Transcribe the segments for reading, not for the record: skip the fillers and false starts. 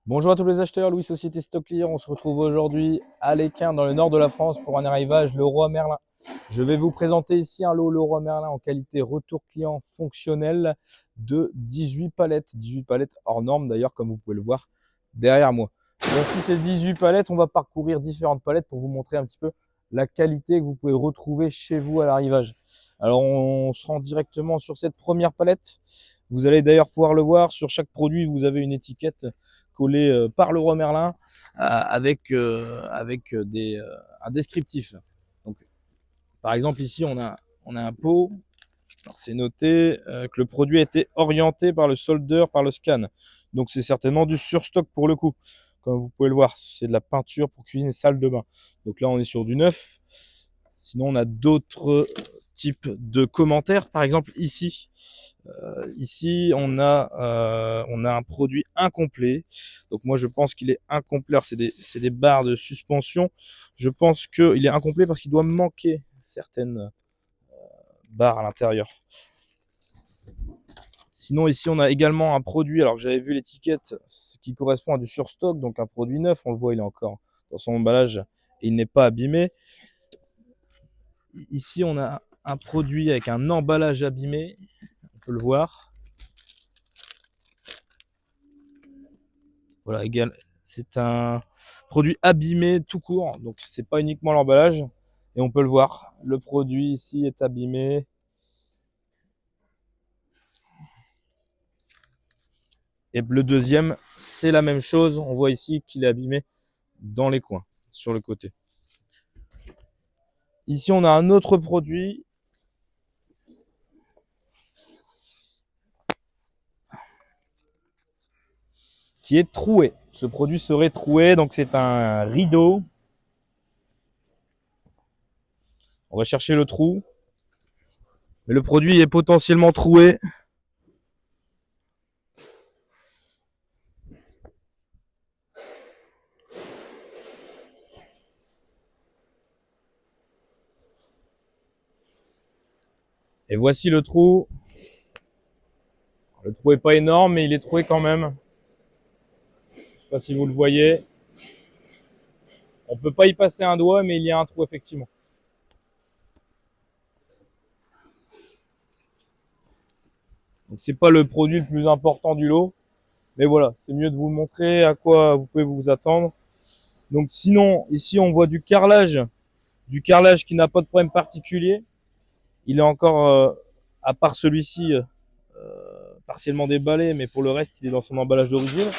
Bonjour à tous les acheteurs, Louis Société Stock Clear. On se retrouve aujourd'hui à l'Équin dans le nord de la France pour un arrivage Leroy Merlin. Je vais vous présenter ici un lot Leroy Merlin en qualité retour client fonctionnel de 18 palettes. 18 palettes hors normes d'ailleurs, comme vous pouvez le voir derrière moi. Voici ces 18 palettes. On va parcourir différentes palettes pour vous montrer un petit peu la qualité que vous pouvez retrouver chez vous à l'arrivage. Alors on se rend directement sur cette première palette. Vous allez d'ailleurs pouvoir le voir, sur chaque produit vous avez une étiquette collé par Leroy Merlin avec un descriptif. Donc, par exemple, ici, on a un pot. C'est noté que le produit a été orienté par le soldeur, par le scan. Donc, c'est certainement du surstock pour le coup. Comme vous pouvez le voir, c'est de la peinture pour cuisine et salle de bain. Donc là, on est sur du neuf. Sinon, on a d'autres types de commentaires. Par exemple, ici, on a un produit incomplet. Donc moi, je pense qu'il est incomplet. C'est des barres de suspension. Je pense qu'il est incomplet parce qu'il doit manquer certaines barres à l'intérieur. Sinon, ici, on a également un produit, alors que j'avais vu l'étiquette, qui correspond à du surstock, donc un produit neuf. On le voit, il est encore dans son emballage et il n'est pas abîmé. Ici, on a un produit avec un emballage abîmé. On peut le voir. Voilà, c'est un produit abîmé tout court, donc c'est pas uniquement l'emballage. Et on peut le voir, le produit ici est abîmé. Et le deuxième, c'est la même chose. On voit ici qu'il est abîmé dans les coins, sur le côté. Ici, on a un autre produit qui est troué. Ce produit serait troué, donc c'est un rideau. On va chercher le trou. Mais le produit est potentiellement troué. Et voici le trou. Le trou est pas énorme, mais il est troué quand même. Je sais pas si vous le voyez. On peut pas y passer un doigt, mais il y a un trou effectivement. Donc c'est pas le produit le plus important du lot, mais voilà, c'est mieux de vous montrer à quoi vous pouvez vous attendre. Donc sinon, ici on voit du carrelage qui n'a pas de problème particulier. Il est encore, à part celui-ci, partiellement déballé, mais pour le reste, il est dans son emballage d'origine.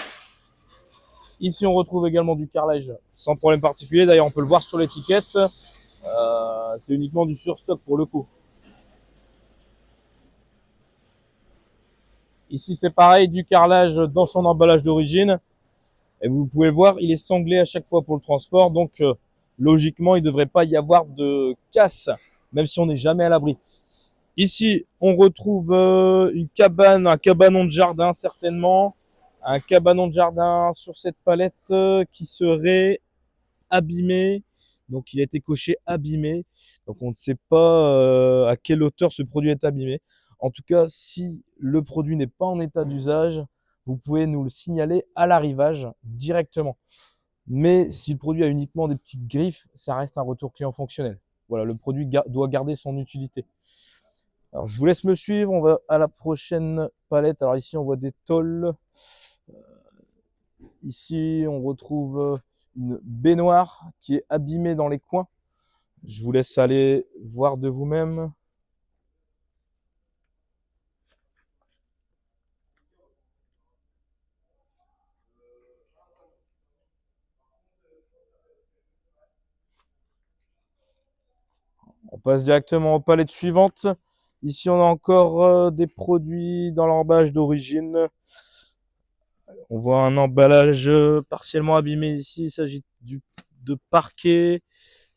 Ici, on retrouve également du carrelage sans problème particulier. D'ailleurs, on peut le voir sur l'étiquette. C'est uniquement du surstock pour le coup. Ici, c'est pareil, du carrelage dans son emballage d'origine. Et vous pouvez le voir, il est sanglé à chaque fois pour le transport. Donc, logiquement, il ne devrait pas y avoir de casse, même si on n'est jamais à l'abri. Ici, on retrouve une cabane, un cabanon de jardin certainement. Un cabanon de jardin sur cette palette qui serait abîmé. Donc, il a été coché abîmé. Donc, on ne sait pas à quelle hauteur ce produit est abîmé. En tout cas, si le produit n'est pas en état d'usage, vous pouvez nous le signaler à l'arrivage directement. Mais si le produit a uniquement des petites griffes, ça reste un retour client fonctionnel. Voilà, le produit doit garder son utilité. Alors, je vous laisse me suivre. On va à la prochaine palette. Alors ici, on voit des tôles. Ici, on retrouve une baignoire qui est abîmée dans les coins. Je vous laisse aller voir de vous-même. On passe directement aux palettes suivantes. Ici, on a encore des produits dans l'emballage d'origine. On voit un emballage partiellement abîmé ici. Il s'agit de parquet.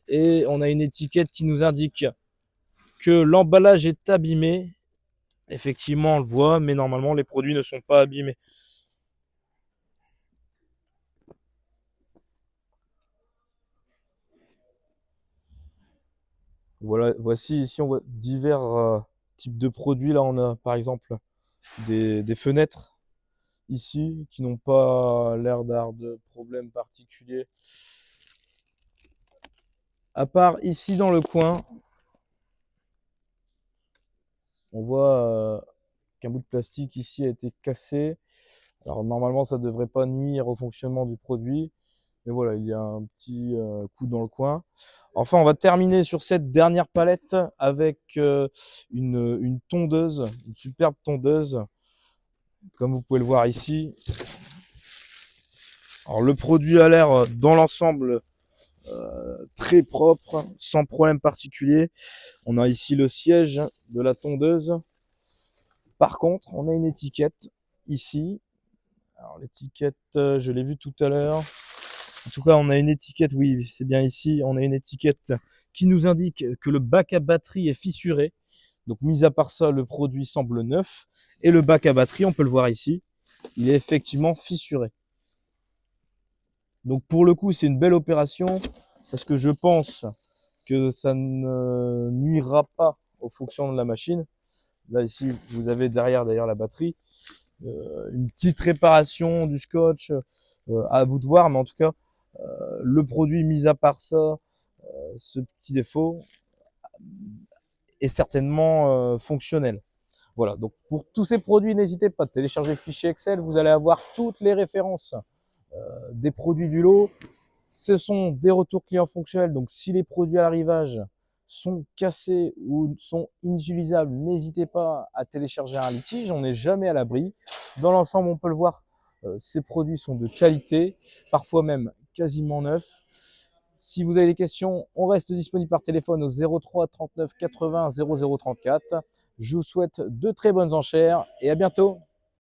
Et on a une étiquette qui nous indique que l'emballage est abîmé. Effectivement, on le voit, mais normalement, les produits ne sont pas abîmés. Voilà, voici ici, on voit divers types de produits. Là, on a par exemple des fenêtres. ici, qui n'ont pas l'air d'avoir de problème particulier. À part ici dans le coin, on voit qu'un bout de plastique ici a été cassé. Alors normalement, ça ne devrait pas nuire au fonctionnement du produit. Mais voilà, il y a un petit coup dans le coin. Enfin, on va terminer sur cette dernière palette avec une tondeuse, une superbe tondeuse, comme vous pouvez le voir ici. Alors le produit a l'air dans l'ensemble très propre, sans problème particulier. On a ici le siège de la tondeuse. Par contre, on a une étiquette ici. Alors l'étiquette, je l'ai vue tout à l'heure. En tout cas, on a une étiquette, oui, c'est bien ici, on a une étiquette qui nous indique que le bac à batterie est fissuré. Donc, mis à part ça, le produit semble neuf. Et le bac à batterie, on peut le voir ici, il est effectivement fissuré. Donc, pour le coup, c'est une belle opération parce que je pense que ça ne nuira pas au fonctionnement de la machine. Là, ici, vous avez derrière d'ailleurs la batterie. Une petite réparation du scotch, à vous de voir, mais en tout cas, le produit, mis à part ça, ce petit défaut, est certainement fonctionnel. Voilà, donc pour tous ces produits, n'hésitez pas à télécharger le fichier Excel, vous allez avoir toutes les références des produits du lot. Ce sont des retours clients fonctionnels, donc si les produits à l'arrivage sont cassés ou sont inutilisables, n'hésitez pas à télécharger un litige, on n'est jamais à l'abri. Dans l'ensemble, on peut le voir, ces produits sont de qualité, parfois même quasiment neufs. Si vous avez des questions, on reste disponible par téléphone au 03 39 80 00 34. Je vous souhaite de très bonnes enchères et à bientôt.